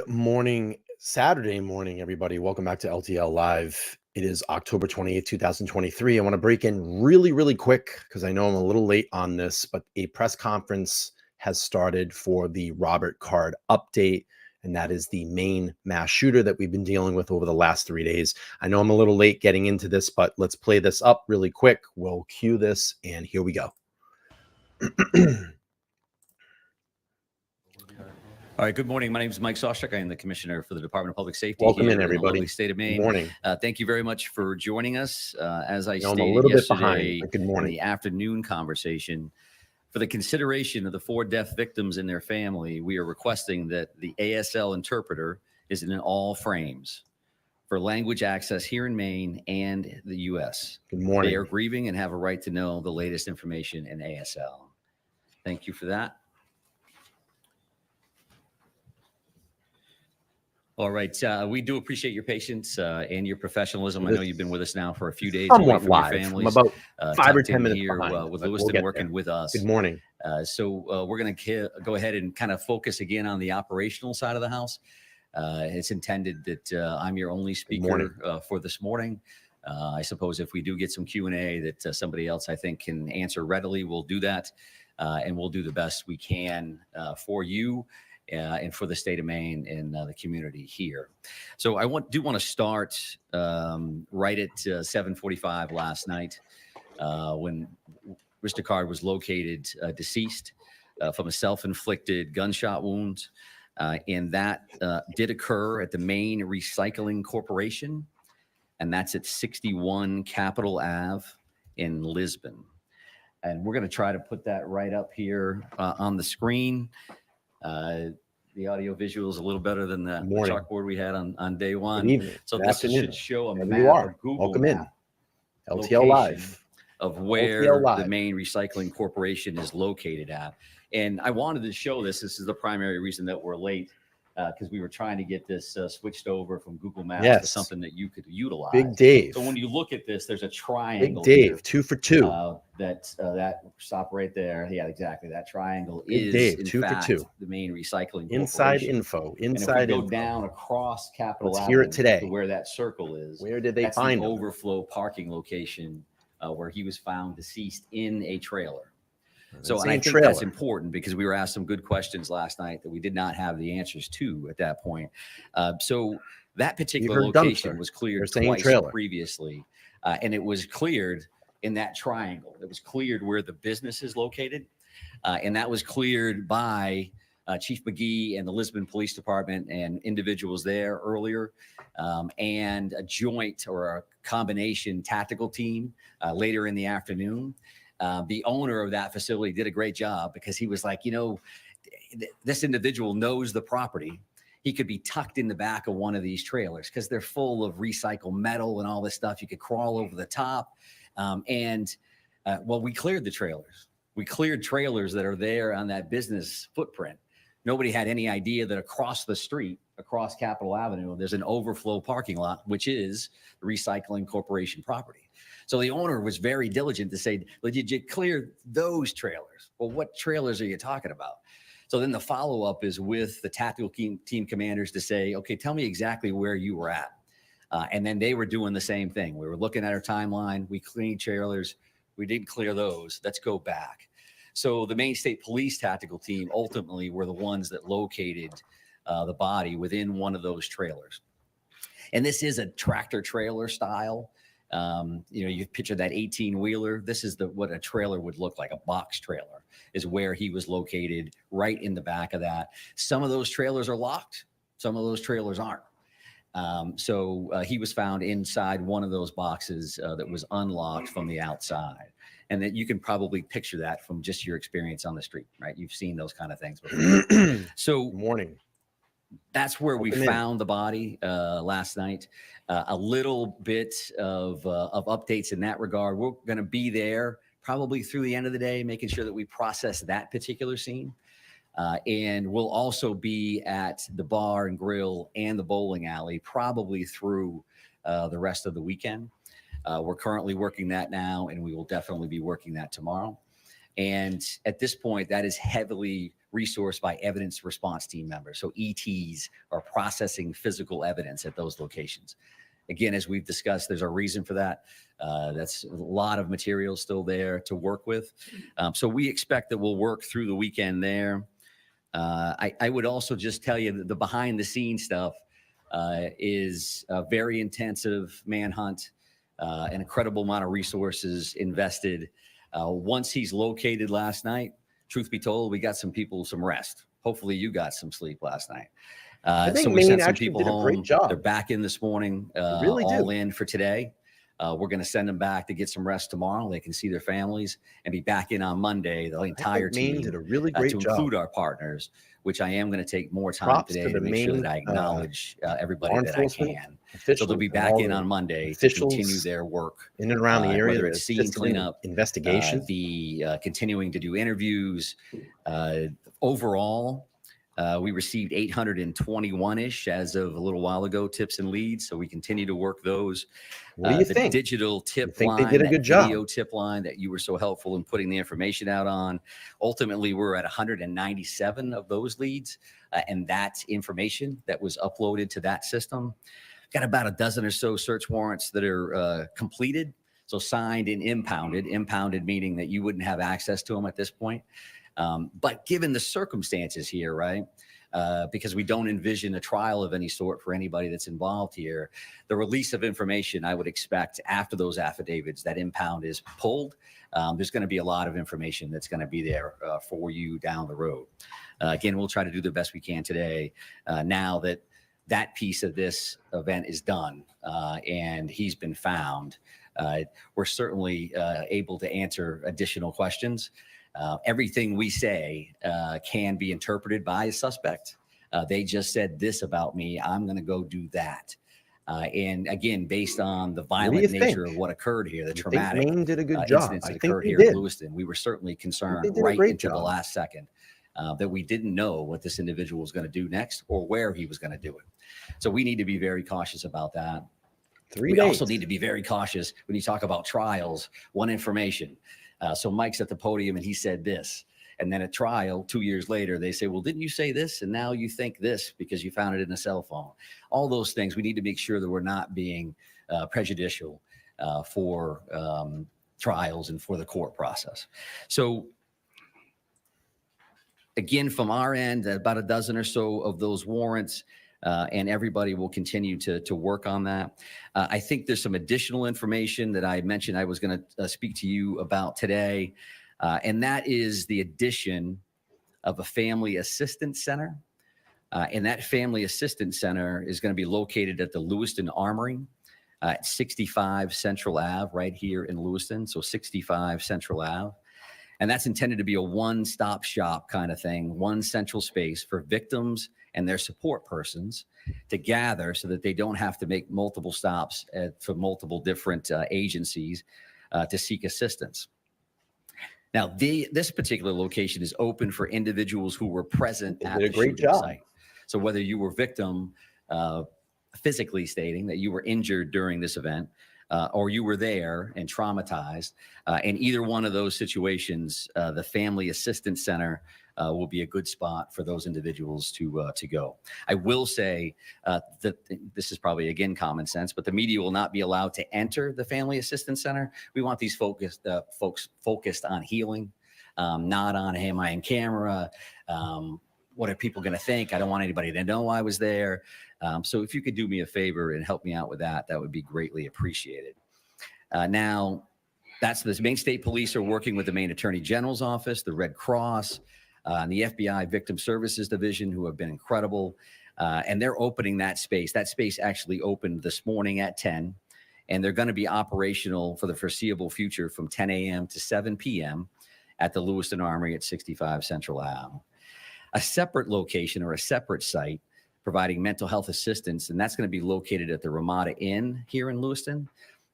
morning, Saturday morning, everybody. Welcome back to LTL Live. It is October 28th, 2023. I want to break in really quick because I know I'm a little late on this, but a press conference has started for the Robert Card update, and that is the Maine mass shooter that we've been dealing with over the last 3 days. I know I'm a little late getting into this, but let's play this up really quick. We'll cue this, and here we go. All right. Good morning. My name is Mike Sawchuk. I am the Commissioner for the Department of Public Safety. Welcome here in, everybody. the lovely state of Maine. Good morning. Thank you very much for joining us. As I I'm stated a little bit yesterday behind. Good morning. in the afternoon conversation, for the consideration of the 4 deaf victims and their family, we are requesting that the ASL interpreter is in all frames for language access here in Maine and the U.S. Good morning. They are grieving and have a right to know the latest information in ASL. Thank you for that. All right. We do appreciate your patience and your professionalism. I know you've been with us now for a few days. Somewhat Your live. families, I'm about 5 or 10 minutes here behind. with We'll Lewiston get working there. with us. Good morning. So we're going to go ahead and kind of focus again on the operational side of the house. It's intended that I'm your only speaker for this morning. I suppose if we do get some Q&A that somebody else I think can answer readily, we'll do that. And we'll do the best we can for you. And for the state of Maine and the community here. So I do want to start right at 7:45 last night when Mr. Card was located deceased from a self-inflicted gunshot wound. And that did occur at the Maine Recycling Corporation. And that's at 61 Capitol Ave in Lisbon. And we're going to try to put that right up here on the screen. The audio visual is a little better than the chalkboard we had on day one. Good evening. So Good this afternoon. should show a Wherever map, you are. a Google Welcome map in. LTL Live. of where LTL Live. the Maine Recycling Corporation is located at. And I wanted to show this. This is the primary reason that we're late, because we were trying to get this switched over from Google Maps to something that you could utilize. Big Dave. So when you look at this, there's a triangle. Big Dave, here, 2 for 2. that stop right there. Yeah, exactly. That triangle Big is Dave, in 2 fact for 2. the Maine Recycling Inside Corporation. info. And Inside if we go info. down across Capitol Let's Avenue hear it today. to where that circle is, Where did they that's find the him? overflow parking location where he was found deceased in a trailer. So and I think that's important because we were asked some good questions last night that we did not have the answers to at that point. So that particular location was cleared twice previously, and it was cleared in that triangle. It was cleared where the business is located, and that was cleared by Chief McGee and the Lisbon Police Department and individuals there earlier, and a joint or a combination tactical team later in the afternoon. The owner of that facility did a great job because he was like, this individual knows the property. He could be tucked in the back of one of these trailers because they're full of recycled metal and all this stuff. You could crawl over the top. Well, we cleared the trailers. We cleared trailers that are there on that business footprint. Nobody had any idea that across the street, across Capitol Avenue, there's an overflow parking lot, which is the Recycling Corporation property. So the owner was very diligent to say, well, did you clear those trailers? Well, what trailers are you talking about? So then the follow-up is with the tactical team commanders to say, okay, tell me exactly where you were at. And then they were doing the same thing. We were looking at our timeline. We cleaned trailers. We didn't clear those. Let's go back. So the Maine State Police tactical team ultimately were the ones that located the body within one of those trailers. And this is a tractor trailer style. You picture that 18-wheeler. This is what a trailer would look like. A box trailer is where he was located, right in the back of that. Some of those trailers are locked. Some of those trailers aren't. So he was found inside one of those boxes that was unlocked from the outside. And that you can probably picture that from just your experience on the street, right? You've seen those kind of things before. So morning. That's where we found the body last night. A little bit of updates in that regard. We're going to be there probably through the end of the day, making sure that we process that particular scene. And we'll also be at the bar and grill and the bowling alley probably through the rest of the weekend. We're currently working that now, and we will definitely be working that tomorrow. And at this point, that is heavily resourced by evidence response team members. So ETs are processing physical evidence at those locations. Again, as we've discussed, there's a reason for that. That's a lot of material still there to work with. So we expect that we'll work through the weekend there. I would also just tell you that the behind the scenes stuff is a very intensive manhunt, an incredible amount of resources invested. Once he's located last night, truth be told, we got some people some rest. Hopefully you got some sleep last night. I think So we Maine sent some actually people did a great home. job. They're back in this morning, Really all do. in for today. We're going to send them back to get some rest tomorrow. They can see their families and be back in on Monday, the entire Maine team, did a really great to job. include our partners, which I am going to take more time Props to today the to make sure Maine, that I acknowledge everybody law that I enforcement can. officials So they'll be and back all in the on Monday to officials continue their work in and around the area, whether the it's scene assisting cleanup, investigation. the continuing to do interviews. Overall, we received 821-ish as of a little while ago, tips and leads. So we continue to work those. What do you the think? digital tip think line, they did a that good job? video tip line that you were so helpful in putting the information out on. Ultimately, we're at 197 of those leads and that information that was uploaded to that system. Got about a dozen or so search warrants that are completed. So signed and impounded meaning that you wouldn't have access to them at this point. But given the circumstances here, right, because we don't envision a trial of any sort for anybody that's involved here, the release of information I would expect after those affidavits, that impound is pulled. There's going to be a lot of information that's going to be there for you down the road. Again, we'll try to do the best we can today now that that piece of this event is done and he's been found. We're certainly able to answer additional questions. Everything we say can be interpreted by a suspect. They just said this about me. I'm going to go do that. And again, based on the violent nature of what occurred here, the traumatic Maine did a good job. incidents that I think occurred they here did. in Lewiston, we were certainly concerned did a right great into the job. last second that we didn't know what this individual was going to do next or where he was going to do it. So we need to be very cautious about that. 3 We days. also need to be very cautious when you talk about trials, one information. So Mike's at the podium and he said this. And then at trial, 2 years later, they say, well, didn't you say this? And now you think this because you found it in a cell phone. All those things, we need to make sure that we're not being prejudicial for trials and for the court process. So again, from our end, about a dozen or so of those warrants, and everybody will continue to work on that. I think there's some additional information that I mentioned I was going to speak to you about today, and that is the addition of a family assistance center. And that family assistance center is going to be located at the Lewiston Armory at 65 Central Ave, right here in Lewiston. So 65 Central Ave. And that's intended to be a one-stop shop kind of thing, one central space for victims and their support persons to gather so that they don't have to make multiple stops for multiple different agencies to seek assistance. Now, this particular location is open for individuals who were present at the shooting site. So whether you were victim, physically stating that you were injured during this event, or you were there and traumatized, in either one of those situations, the Family Assistance Center will be a good spot for those individuals to go. I will say that this is probably, again, common sense, but the media will not be allowed to enter the Family Assistance Center. We want these folks focused on healing, not on, hey, am I in camera? What are people going to think? I don't want anybody to know I was there. So if you could do me a favor and help me out with that, that would be greatly appreciated. Now, that's the Maine State Police are working with the Maine Attorney General's Office, the Red Cross, and the FBI Victim Services Division, who have been incredible. And they're opening that space. That space actually opened this morning at 10, and they're going to be operational for the foreseeable future from 10 a.m. to 7 p.m. at the Lewiston Armory at 65 Central Ave. A separate location or a separate site providing mental health assistance, and that's going to be located at the Ramada Inn here in Lewiston,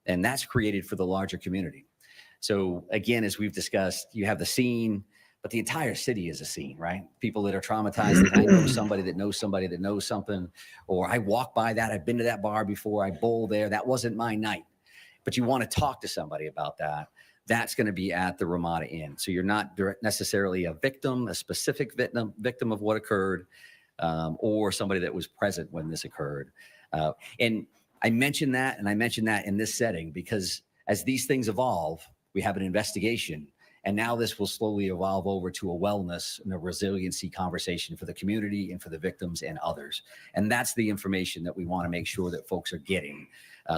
and that's created for the larger community. So again, as we've discussed, you have the scene, but the entire city is a scene, right? People that are traumatized, I know somebody that knows somebody that knows something, or I walk by that, I've been to that bar before, I bowl there, that wasn't my night. But you want to talk to somebody about that. that's going to be at the Ramada Inn. So you're not necessarily a victim, a specific victim of what occurred, or somebody that was present when this occurred. And I mentioned that, and I mentioned that in this setting because as these things evolve, we have an investigation. And now this will slowly evolve over to a wellness and a resiliency conversation for the community and for the victims and others. And that's the information that we want to make sure that folks are getting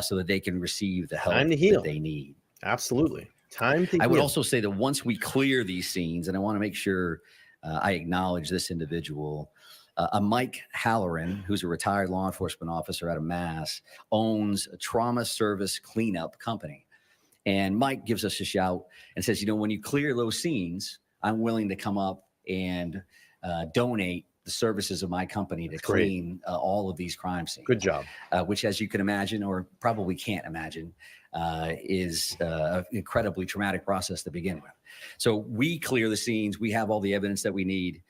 so that they can receive the help that they need. Absolutely. Time to I would also say that once we clear these scenes, and I want to make sure I acknowledge this individual, a Mike Halloran, who's a retired law enforcement officer out of Mass, owns a trauma service cleanup company. And Mike gives us a shout and says, when you clear those scenes, I'm willing to come up and donate the services of my company to clean all of these crime scenes. Good job. Which, as you can imagine, or probably can't imagine, is an incredibly traumatic process to begin with. So we clear the scenes. We have all the evidence that we need.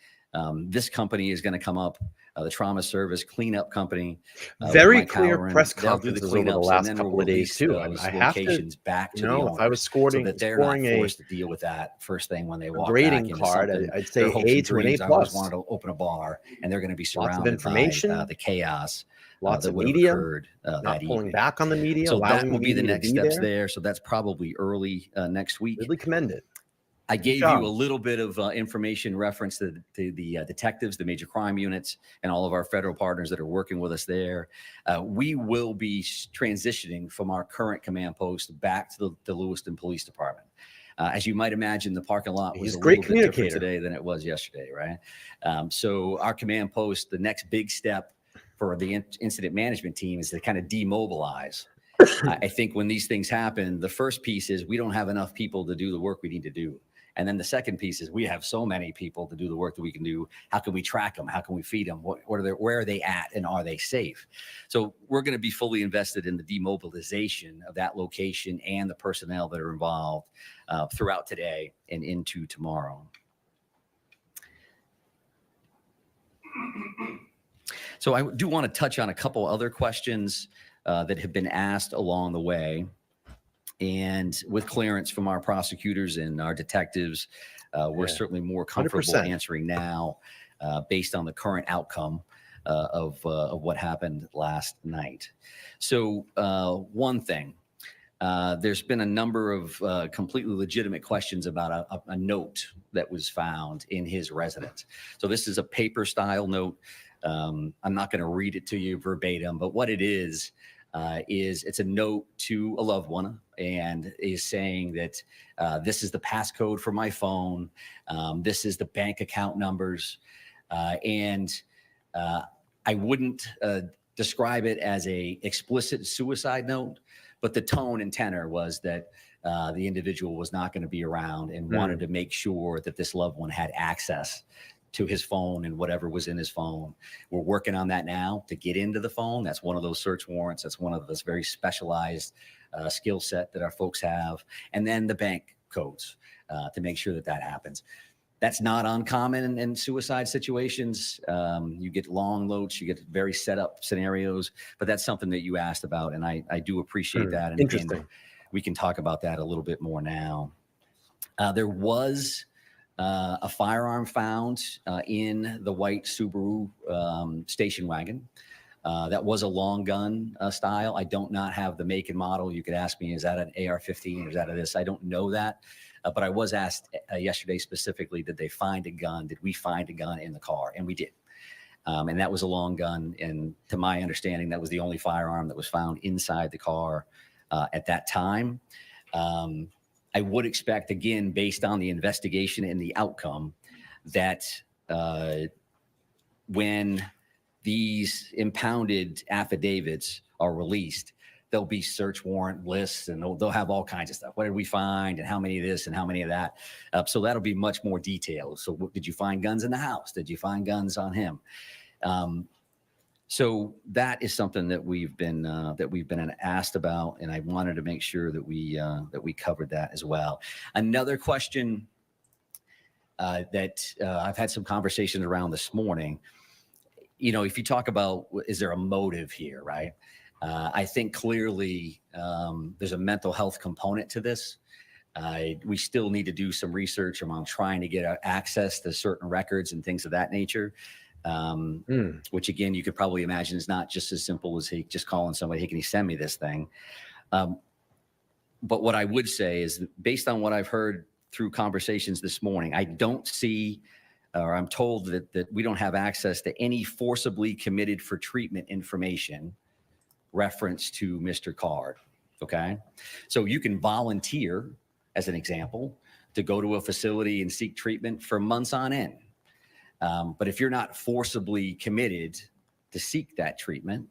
This company is going to come up, the trauma service cleanup company. Very clear press conferences over the last couple of days too. I have to back to the owners, if I was scoring, so that they're not forced to deal with that first thing when they walk grading back into card. something. I'd say A to an A+. I always wanted to open a bar, and they're going to be surrounded lots of information, by the chaos. Lots that of would have media, occurred not pulling back on the media. So that will be the next steps there. So that's probably early next week. Really commend it. I gave you a little bit of information reference to the detectives, the major crime units, and all of our federal partners that are working with us there. We will be transitioning from our current command post back to the Lewiston Police Department. As you might imagine, the parking lot was a little bit different today than it was yesterday, right? So our command post, the next big step for the incident management team is to kind of demobilize. I think when these things happen, the first piece is we don't have enough people to do the work we need to do. And then the second piece is we have so many people to do the work that we can do. How can we track them? How can we feed them? Where are they at? And are they safe? So we're going to be fully invested in the demobilization of that location and the personnel that are involved throughout today and into tomorrow. So I do want to touch on a couple other questions that have been asked along the way. And with clearance from our prosecutors and our detectives, we're certainly more comfortable 100%. answering now based on the current outcome of what happened last night. So one thing, there's been a number of completely legitimate questions about a note that was found in his residence. So this is a paper style note. I'm not going to read it to you verbatim, but what it is it's a note to a loved one and is saying that this is the passcode for my phone. This is the bank account numbers. And I wouldn't describe it as a explicit suicide note, but the tone and tenor was that the individual was not going to be around and wanted to make sure that this loved one had access to his phone and whatever was in his phone. We're working on that now to get into the phone. That's one of those search warrants. That's one of those very specialized skill set that our folks have. And then the bank codes to make sure that happens. That's not uncommon in suicide situations. You get long loads, you get very set up scenarios, but that's something that you asked about. And I do appreciate that. And interesting. We can talk about that a little bit more now. There was a firearm found in the white Subaru station wagon. That was a long gun style. I don't not have the make and model. You could ask me, is that an AR-15 or is that a this? I don't know that. But I was asked yesterday specifically, did they find a gun? Did we find a gun in the car? And we did. And that was a long gun. And to my understanding, that was the only firearm that was found inside the car at that time. I would expect, again, based on the investigation and the outcome, that when these impounded affidavits are released, there'll be search warrant lists and they'll have all kinds of stuff. What did we find and how many of this and how many of that? So that'll be much more detailed. So did you find guns in the house? Did you find guns on him? So that is something that we've been asked about, and I wanted to make sure that we covered that as well. Another question that I've had some conversations around this morning. If you talk about is there a motive here, right? I think clearly there's a mental health component to this. We still need to do some research around trying to get access to certain records and things of that nature. Which again, you could probably imagine is not just as simple as just calling somebody, hey, can you send me this thing? But what I would say is, based on what I've heard through conversations this morning, I don't see, or I'm told that we don't have access to any forcibly committed for treatment information reference to Mr. Card. Okay. So you can volunteer, as an example, to go to a facility and seek treatment for months on end. But if you're not forcibly committed to seek that treatment,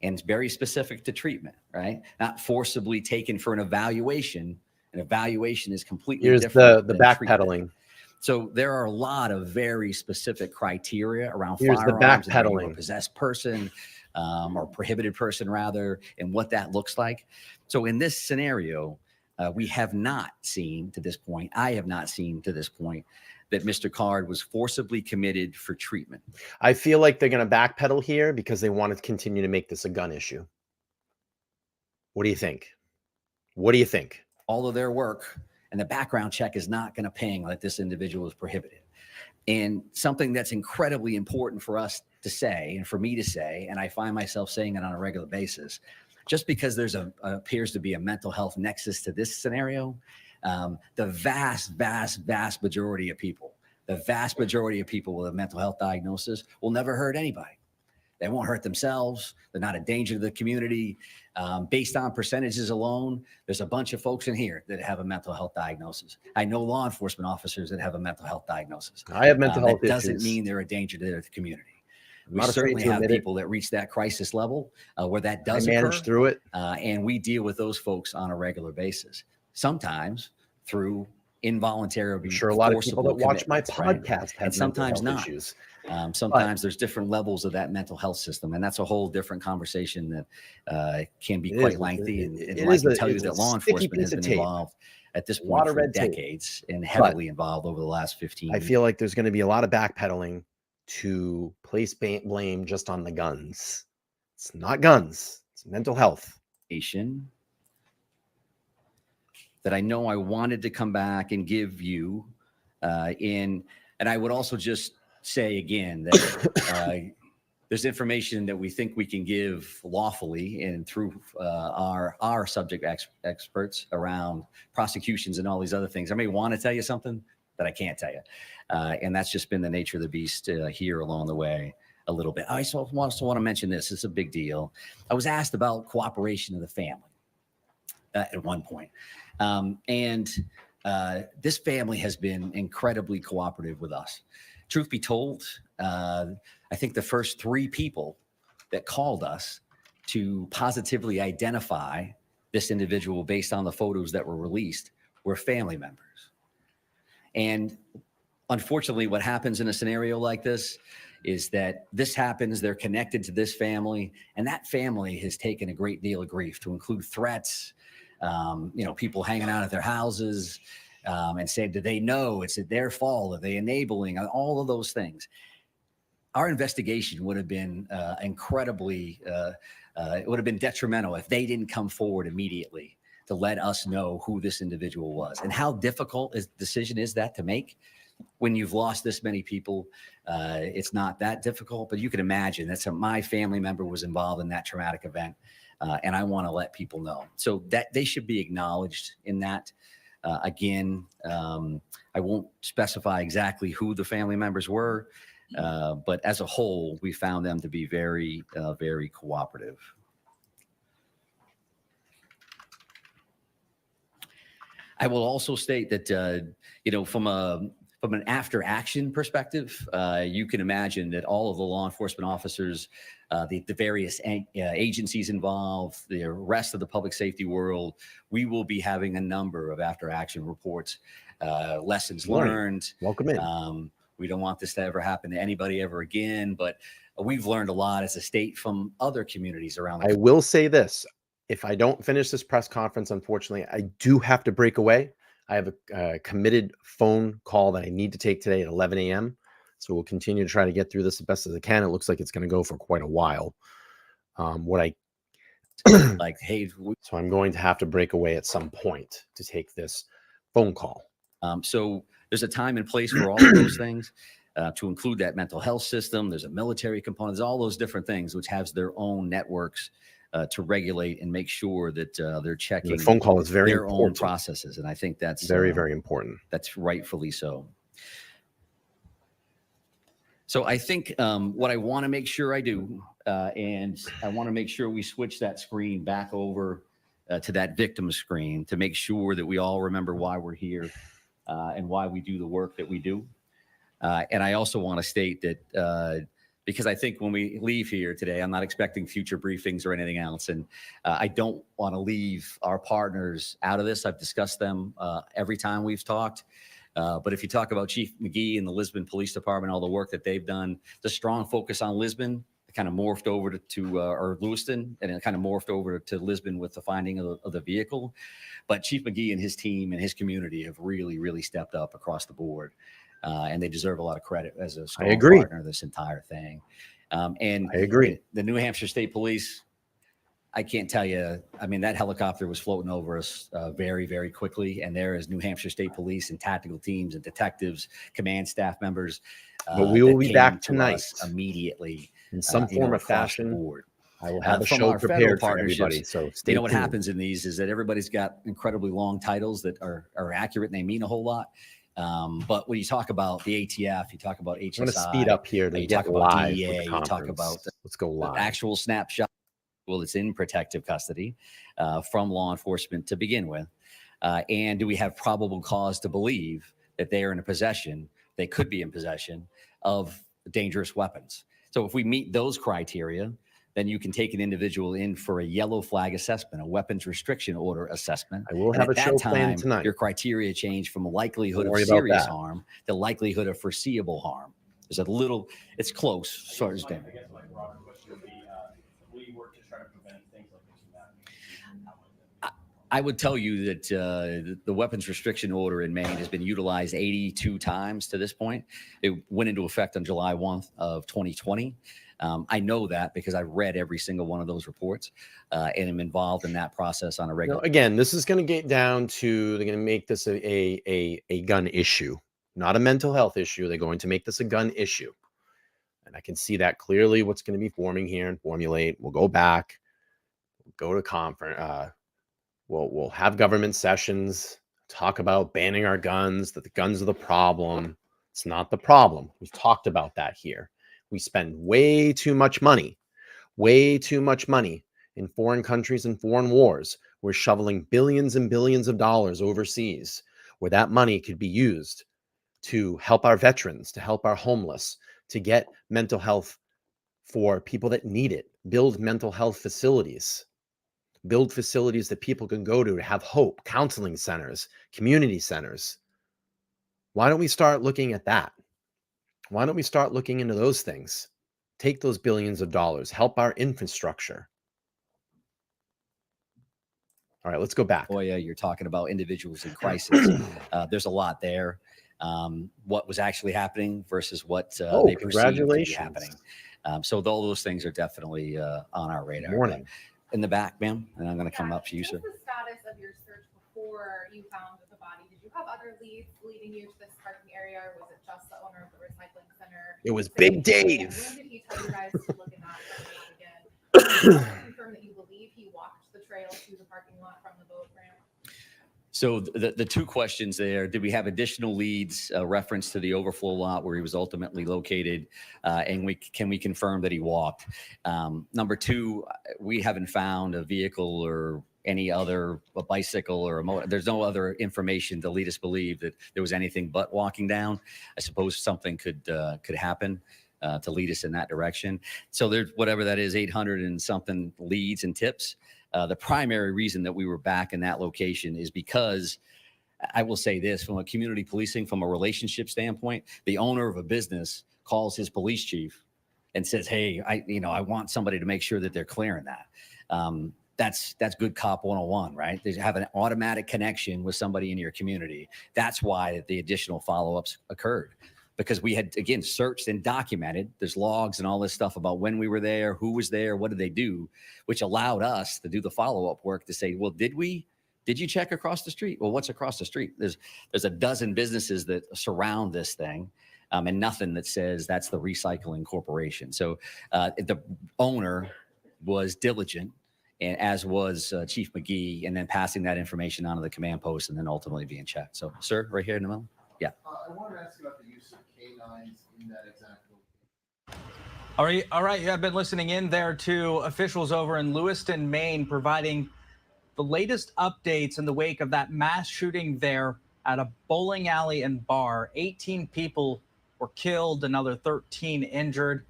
and it's very specific to treatment, right? Not forcibly taken for an evaluation. An evaluation is completely different. The backpedaling. Treatment. So there are a lot of very specific criteria around Here's firearms, the backpedaling. and a possessed person, or prohibited person rather, and what that looks like. So in this scenario, we have not seen to this point, I have not seen to this point, that Mr. Card was forcibly committed for treatment. I feel like they're going to backpedal here because they want to continue to make this a gun issue. What do you think? What do you think? All of their work and the background check is not going to ping that this individual is prohibited. And something that's incredibly important for us to say, and for me to say, and I find myself saying it on a regular basis, just because there's appears to be a mental health nexus to this scenario, the vast majority of people with a mental health diagnosis will never hurt anybody. They won't hurt themselves. They're not a danger to the community. Based on percentages alone, there's a bunch of folks in here that have a mental health diagnosis. I know law enforcement officers that have a mental health diagnosis. I have mental health issues. That doesn't issues. mean they're a danger to the community. I'm We certainly have people that reach that crisis level where that does manage occur, through it. And we deal with those folks on a regular basis. Sometimes through involuntary, I'm sure a lot of people that watch my commitments, right? podcast have And sometimes mental health not. issues. Sometimes there's different levels of that mental health system, and that's a whole different conversation that can be quite lengthy. And I can tell you that law enforcement has been involved at this point for decades and heavily involved over the last 15 years. I feel like there's going to be a lot of backpedaling to place blame just on the guns. It's not guns, it's mental health. That I know I wanted to come back and give you and I would also just say again that there's information that we think we can give lawfully and through our subject experts around prosecutions and all these other things. I may want to tell you something that I can't tell you. And that's just been the nature of the beast here along the way a little bit. I also want to mention this. It's a big deal. I was asked about cooperation of the family at one point. This family has been incredibly cooperative with us. Truth be told, I think the first 3 people that called us to positively identify this individual based on the photos that were released were family members. And unfortunately, what happens in a scenario like this is that this happens, they're connected to this family, and that family has taken a great deal of grief, to include threats, people hanging out at their houses, and saying, do they know it's their fault? Are they enabling? All of those things. Our investigation would have been incredibly, it would have been detrimental if they didn't come forward immediately to let us know who this individual was. And how difficult a decision is that to make when you've lost this many people? It's not that difficult, but you can imagine that my family member was involved in that traumatic event. And I want to let people know so that they should be acknowledged in that. Again, I won't specify exactly who the family members were, but as a whole, we found them to be very, very cooperative. I will also state that, from an after action perspective, you can imagine that all of the law enforcement officers, the various agencies involved, the rest of the public safety world, we will be having a number of after action reports, lessons learned. Welcome in. We don't want this to ever happen to anybody ever again, but we've learned a lot as a state from other communities around the country. I will say this. If I don't finish this press conference, unfortunately, I do have to break away. I have a committed phone call that I need to take today at 11 a.m. So we'll continue to try to get through this as best as I can. It looks like it's going to go for quite a while. So I'm going to have to break away at some point to take this. phone call. So there's a time and place for all of those things. To include that mental health system, there's a military component, there's all those different things which has their own networks to regulate and make sure that they're checking the phone call is very their important. own processes. And I think that's very, very important. That's rightfully so. So I think what I want to make sure I do, and I want to make sure we switch that screen back over to that victim screen to make sure that we all remember why we're here and why we do the work that we do. And I also want to state that because I think when we leave here today, I'm not expecting future briefings or anything else. And I don't want to leave our partners out of this. I've discussed them every time we've talked. But if you talk about Chief McGee and the Lisbon Police Department, all the work that they've done, the strong focus on Lisbon, it kind of morphed over to or Lewiston, and it kind of morphed over to Lisbon with the finding of the vehicle. But Chief McGee and his team and his community have really, really stepped up across the board. And they deserve a lot of credit as a strong partner of this entire thing. And I agree. The New Hampshire State Police, I can't tell you. I mean, that helicopter was floating over us very, very quickly. And there is New Hampshire State Police and tactical teams and detectives, command staff members. But we will be back tonight immediately in some form or fashion. I will have a show prepared for everybody. So stay tuned. What happens in these is that everybody's got incredibly long titles that are accurate and they mean a whole lot. But when you talk about the ATF, you talk about HSI. I'm going to speed up here to get live with the conference. You talk about let's go live. Actual snapshot. Well, it's in protective custody from law enforcement to begin with. And do we have probable cause to believe that they are in possession? They could be in possession of dangerous weapons. So if we meet those criteria, then you can take an individual in for a yellow flag assessment, a weapons restriction order assessment. I will have a show planned tonight. Your criteria change from a likelihood of serious harm to likelihood of foreseeable harm. There's a little, it's close. Sorry, just Dan. I guess my broader question would be, if we work to try to prevent things like this from happening. I would tell you that the weapons restriction order in Maine has been utilized 82 times to this point. It went into effect on July 1 of 2020. I know that because I've read every single one of those reports and am involved in that process on a regular. Again, this is going to get down to, they're going to make this a gun issue, not a mental health issue. They're going to make this a gun issue. And I can see that clearly what's going to be forming here and formulate. We'll go back, go to conference. We'll have government sessions, talk about banning our guns, that the guns are the problem. It's not the problem. We've talked about that here. We spend way too much money in foreign countries and foreign wars. We're shoveling billions and billions of dollars overseas where that money could be used to help our veterans, to help our homeless, to get mental health for people that need it, build mental health facilities, build facilities that people can go to have hope, counseling centers, community centers. Why don't we start looking at that? Why don't we start looking into those things? Take those billions of dollars, help our infrastructure. All right, let's go back. Boy, you're talking about individuals in crisis. There's a lot there. What was actually happening versus what they perceived to be happening. So all those things are definitely on our radar. Morning. In the back, ma'am, and I'm going to come up to you, sir. What was the status of your search before you found the body? Did you have other leads leading you to this parking area, or was it just the owner of the recycling center? It was Big Dave. When did he tell you guys to look in that again? Confirm that you believe he walked the trail to the parking lot from the boat ramp. So the two questions there: did we have additional leads reference to the overflow lot where he was ultimately located, and can we confirm that he walked? Number two, we haven't found a vehicle or any other a bicycle or a motor. There's no other information to lead us believe that there was anything but walking down. I suppose something could happen to lead us in that direction. So there's whatever that is, 800 and something leads and tips. The primary reason that we were back in that location is because I will say this, from a community policing, from a relationship standpoint, the owner of a business calls his police chief and says, hey, I want somebody to make sure that they're clearing that. That's good cop 101, right? They have an automatic connection with somebody in your community. That's why the additional follow-ups occurred. Because we had, again, searched and documented. There's logs and all this stuff about when we were there, who was there, what did they do, which allowed us to do the follow-up work to say, well, did we Did you check across the street? Well, what's across the street? There's a dozen businesses that surround this thing, and nothing that says that's the recycling corporation. So the owner was diligent, and as was Chief McGee, and then passing that information on to the command post, and then ultimately being checked. So, sir, right here in the middle. Yeah. I wanted to ask you about the use of canines in that exact location. All right. You have been listening in there to officials over in Lewiston, Maine, providing the latest updates in the wake of that mass shooting there at a bowling alley and bar. 18 people were killed, another 13 injured,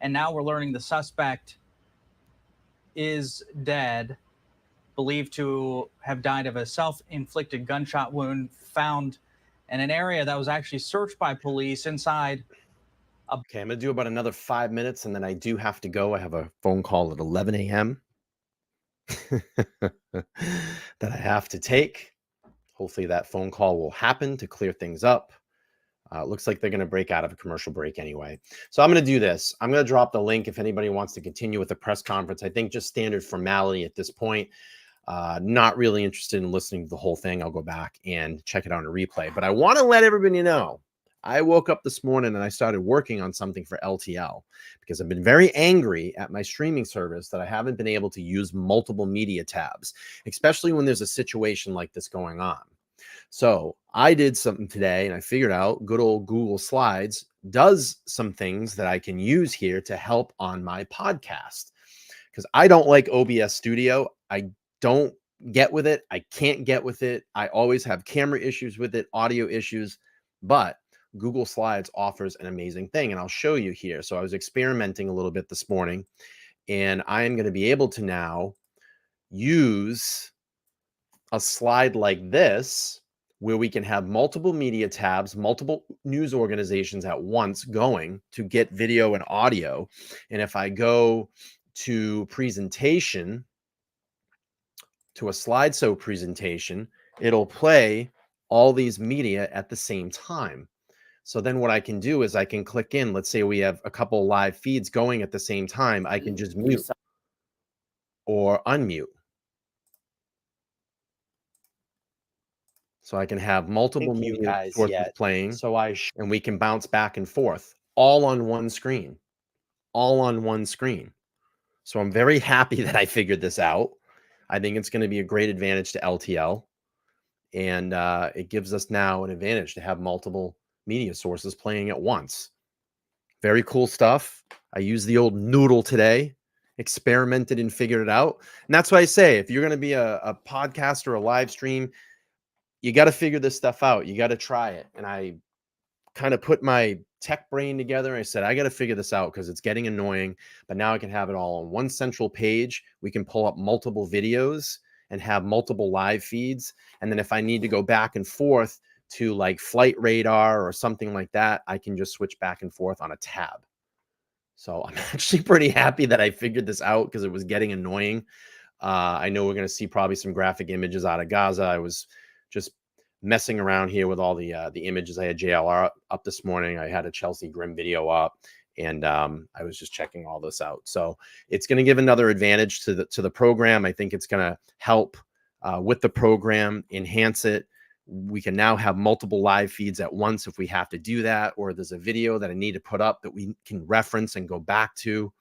and now we're learning the suspect is dead, believed to have died of a self-inflicted gunshot wound found in an area that was actually searched by police inside. Okay, I'm going to do about another 5 minutes, and then I do have to go. I have a phone call at 11 a.m. that I have to take. Hopefully that phone call will happen to clear things up. It looks like they're going to break out of a commercial break anyway. So I'm going to do this. I'm going to drop the link if anybody wants to continue with the press conference. I think just standard formality at this point. Not really interested in listening to the whole thing. I'll go back and check it on a replay. But I want to let everybody know, I woke up this morning and I started working on something for LTL because I've been very angry at my streaming service that I haven't been able to use multiple media tabs, especially when there's a situation like this going on. So I did something today and I figured out good old Google Slides does some things that I can use here to help on my podcast, because I don't like OBS Studio. I don't get with it. I can't get with it. I always have camera issues with it, audio issues, but Google Slides offers an amazing thing, and I'll show you here. So I was experimenting a little bit this morning, and I am going to be able to now use a slide like this where we can have multiple media tabs, multiple news organizations at once going to get video and audio. And if I go to presentation, to a slideshow presentation, it'll play all these media at the same time. So then what I can do is I can click in. Let's say we have a couple live feeds going at the same time. I can just mute or unmute. So I can have multiple media sources playing. And we can bounce back and forth all on one screen. All on one screen. So I'm very happy that I figured this out. I think it's going to be a great advantage to LTL. And it gives us now an advantage to have multiple media sources playing at once. Very cool stuff. I used the old noodle today, experimented and figured it out. And that's why I say, if you're going to be a podcast or a live stream, you got to figure this stuff out. You got to try it. And I kind of put my tech brain together. And I said, I got to figure this out because it's getting annoying. But now I can have it all on one central page. We can pull up multiple videos and have multiple live feeds. And then if I need to go back and forth to like Flight Radar or something like that, I can just switch back and forth on a tab. So I'm actually pretty happy that I figured this out because it was getting annoying. I know we're going to see probably some graphic images out of Gaza. I was just messing around here with all the images. I had JLR up this morning. I had a Chelsea Grim video up, and I was just checking all this out. So it's going to give another advantage to the program. I think it's going to help with the program, enhance it. We can now have multiple live feeds at once if we have to do that, or there's a video that I need to put up that we can reference and go back to.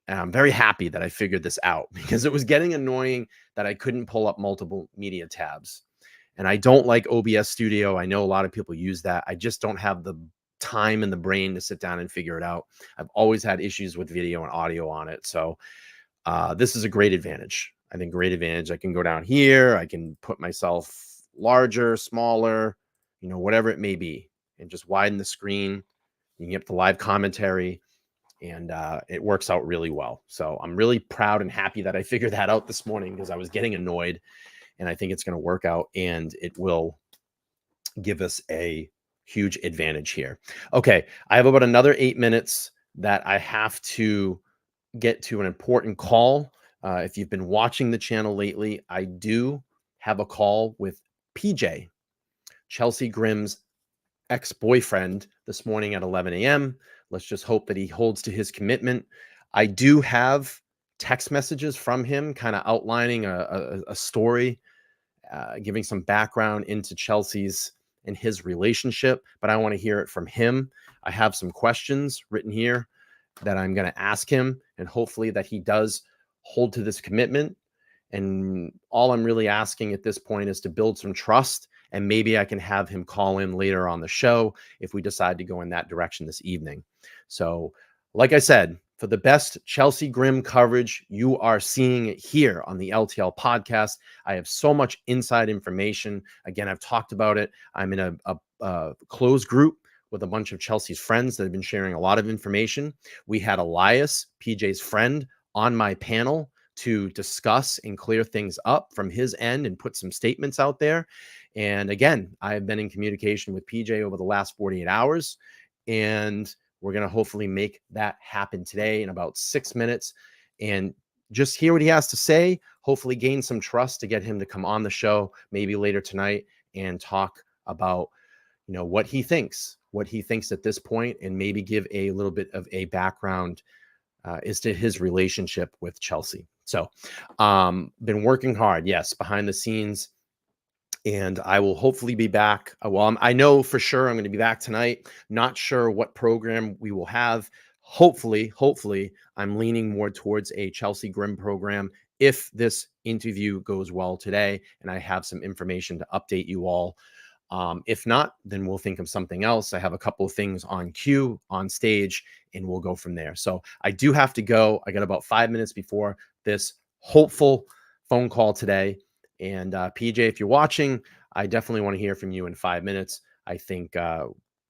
And I'm very happy that I figured this out because it was getting annoying that I couldn't pull up multiple media tabs. And I don't like OBS Studio. I know a lot of people use that. I just don't have the time and the brain to sit down and figure it out. I've always had issues with video and audio on it. So this is a great advantage. I think great advantage. I can go down here. I can put myself larger, smaller, whatever it may be, and just widen the screen. You can get the live commentary, and it works out really well. So I'm really proud and happy that I figured that out this morning because I was getting annoyed, and I think it's going to work out, and it will give us a huge advantage here. Okay, I have about another 8 minutes that I have to get to an important call. If you've been watching the channel lately, I do have a call with PJ, Chelsea Grim's ex-boyfriend, this morning at 11 a.m. Let's just hope that he holds to his commitment. I do have text messages from him, kind of outlining a story, giving some background into Chelsea's and his relationship, but I want to hear it from him. I have some questions written here that I'm going to ask him, and hopefully that he does hold to this commitment. And all I'm really asking at this point is to build some trust, and maybe I can have him call in later on the show if we decide to go in that direction this evening. So, like I said, for the best Chelsea Grim coverage, you are seeing it here on the LTL podcast. I have so much inside information. Again, I've talked about it. I'm in a closed group with a bunch of Chelsea's friends that have been sharing a lot of information. We had Elias, PJ's friend, on my panel to discuss and clear things up from his end and put some statements out there. And again, I have been in communication with PJ over the last 48 hours, and we're going to hopefully make that happen today in about 6 minutes and just hear what he has to say, hopefully gain some trust to get him to come on the show maybe later tonight and talk about, you know, what he thinks at this point, and maybe give a little bit of a background as to his relationship with Chelsea. So been working hard, yes, behind the scenes, and I will hopefully be back. Well, I know for sure I'm going to be back tonight. Not sure what program we will have. Hopefully, I'm leaning more towards a Chelsea Grim program if this interview goes well today, and I have some information to update you all. If not, then we'll think of something else. I have a couple of things on queue, on stage, and we'll go from there. So I do have to go. I got about 5 minutes before this hopeful phone call today. And PJ, if you're watching, I definitely want to hear from you in 5 minutes. I think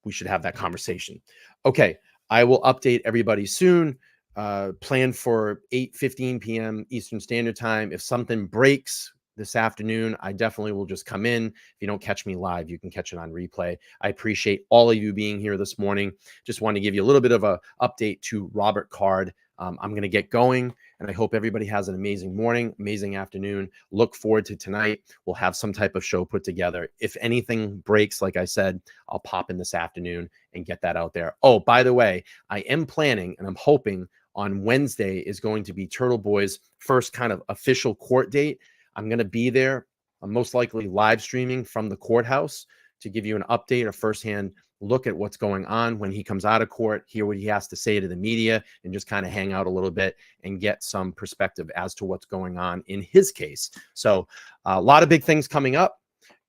we should have that conversation. Okay, I will update everybody soon. Plan for 8:15 p.m. Eastern Standard Time. If something breaks this afternoon, I definitely will just come in. If you don't catch me live, you can catch it on replay. I appreciate all of you being here this morning. Just wanted to give you a little bit of an update to Robert Card. I'm going to get going, and I hope everybody has an amazing morning, amazing afternoon. Look forward to tonight. We'll have some type of show put together. If anything breaks, like I said, I'll pop in this afternoon and get that out there. Oh, by the way, I am planning, and I'm hoping on Wednesday is going to be Turtle Boy's first kind of official court date. I'm going to be there. I'm most likely live streaming from the courthouse to give you an update, a firsthand look at what's going on when he comes out of court, hear what he has to say to the media, and just kind of hang out a little bit and get some perspective as to what's going on in his case. So a lot of big things coming up,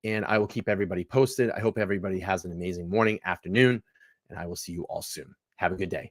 and I will keep everybody posted. I hope everybody has an amazing morning, afternoon, and I will see you all soon. Have a good day.